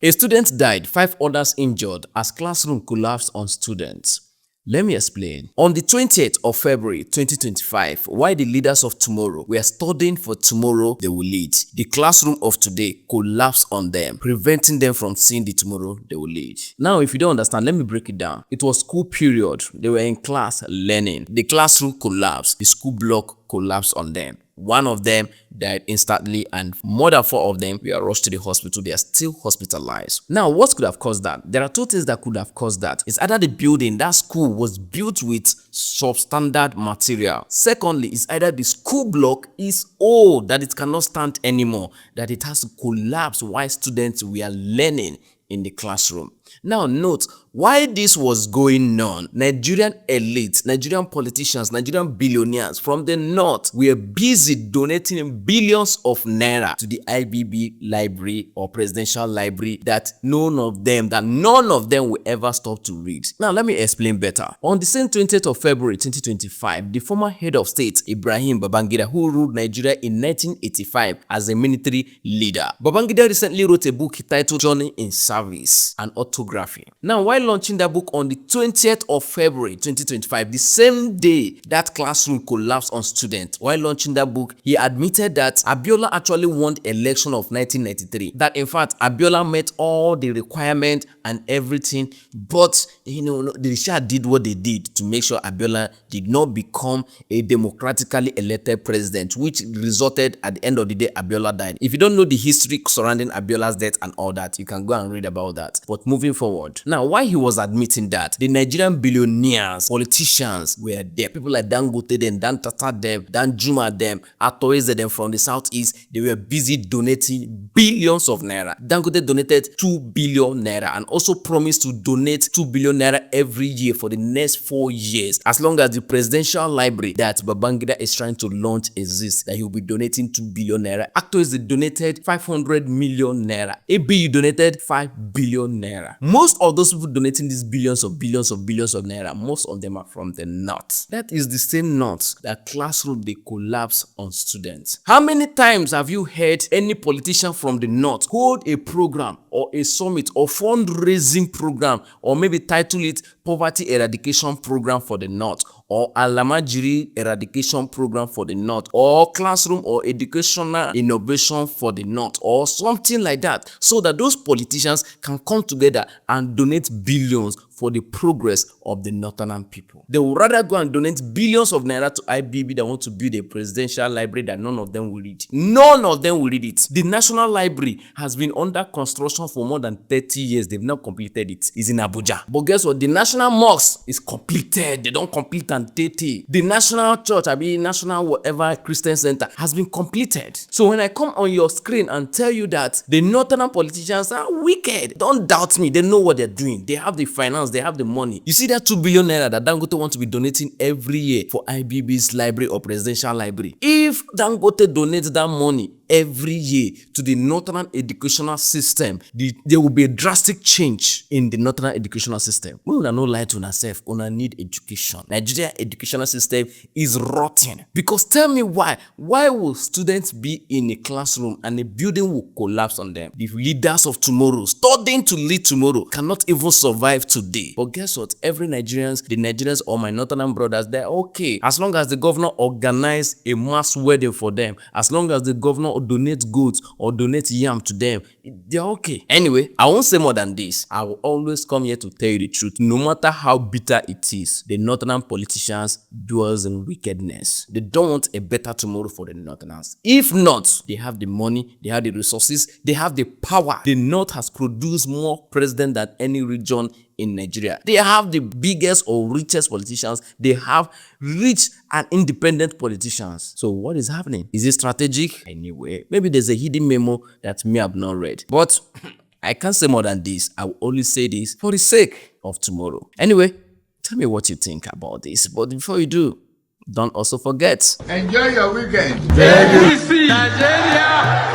A student died, 5 others injured as classroom collapsed on students. Let me explain. On the 20th of February 2025, while the leaders of tomorrow were studying for tomorrow they will lead, the classroom of today collapsed on them, preventing them from seeing the tomorrow they will lead. Now, if you don't understand, let me break it down. It was school period. They were in class learning. The classroom collapsed. The school block collapsed on them. One of them died instantly and more than 4 of them were rushed to the hospital. They are still hospitalized. Now, what could have caused that? There are 2 things that could have caused that. It's either the building, that school was built with substandard material. Secondly, it's either the school block is old, that it cannot stand anymore, that it has to collapse while students were learning in the classroom. Now note, while this was going on, Nigerian elites, Nigerian politicians, Nigerian billionaires from the north were busy donating billions of naira to the IBB library or presidential library that none of them will ever stop to read. Now let me explain better. On the same 20th of February 2025, the former head of state, Ibrahim Babangida, who ruled Nigeria in 1985 as a military leader, Babangida recently wrote a book titled Journey in Service, an autography. Now, while launching that book on the 20th of February 2025, the same day that classroom collapsed on students, while launching that book, he admitted that Abiola actually won the election of 1993. That in fact, Abiola met all the requirements and everything, but the Shah did what they did to make sure Abiola did not become a democratically elected president, which resulted at the end of the day, Abiola died. If you don't know the history surrounding Abiola's death and all that, you can go and read about that. But moving forward, now while he was admitting that, the Nigerian billionaires, politicians were there. People like Dangote them, Dan Tata them, Dan Juma them, Atoeze them from the southeast, they were busy donating billions of naira. Dangote donated 2 billion naira and also promised to donate 2 billion naira every year for the next 4 years, as long as the presidential library that Babangida is trying to launch exists, that he will be donating 2 billion naira. Atoeze donated 500 million naira. ABU donated 5 billion naira. Most of those people donating these billions of naira, most of them are from the north. That is the same north that classroom they collapse on students. How many times have you heard any politician from the north hold a program or a summit or fundraising program, or maybe title it poverty eradication program for the north, or Alamajiri eradication program for the north, or classroom or educational innovation for the north, or something like that, so that those politicians can come together and donate billions for the progress of the northern people? They would rather go and donate billions of naira to IBB that want to build a presidential library that none of them will read. None of them will read it. The National Library has been under construction for more than 30 years. They've not completed it. It's in Abuja. But guess what? The National Mosque is completed. They don't complete and 30. The National Church, National whatever Christian Center has been completed. So when I come on your screen and tell you that the northern politicians are wicked, don't doubt me. They know what they're doing. They have the finance. They have the money. You see that 2 billion naira that Dangote wants to be donating every year for IBB's library or presidential library. If Dangote donates that money every year to the northern educational system, there will be a drastic change in the northern educational system. We will not lie to ourselves. We need education. Nigeria educational system is rotten. Because tell me why. Why will students be in a classroom and a building will collapse on them? The leaders of tomorrow, studying to lead tomorrow, cannot even survive today. But guess what? The Nigerians or my northern brothers, they're okay. As long as the governor organize a mass wedding for them, as long as the governor donate goats or donate yam to them, they're okay. Anyway, I won't say more than this. I will always come here to tell you the truth. No matter how bitter it is, the northern politicians dwells in wickedness. They don't want a better tomorrow for the northerners. If not, they have the money, they have the resources, they have the power. The north has produced more presidents than any region in Nigeria. They have the biggest or richest politicians. They have rich and independent politicians. So what is happening? Is it strategic? Anyway, maybe there's a hidden memo that me have not read. But I can't say more than this. I will only say this for the sake of tomorrow. Anyway, tell me what you think about this. But before you do, don't also forget. Enjoy your weekend. Nigeria.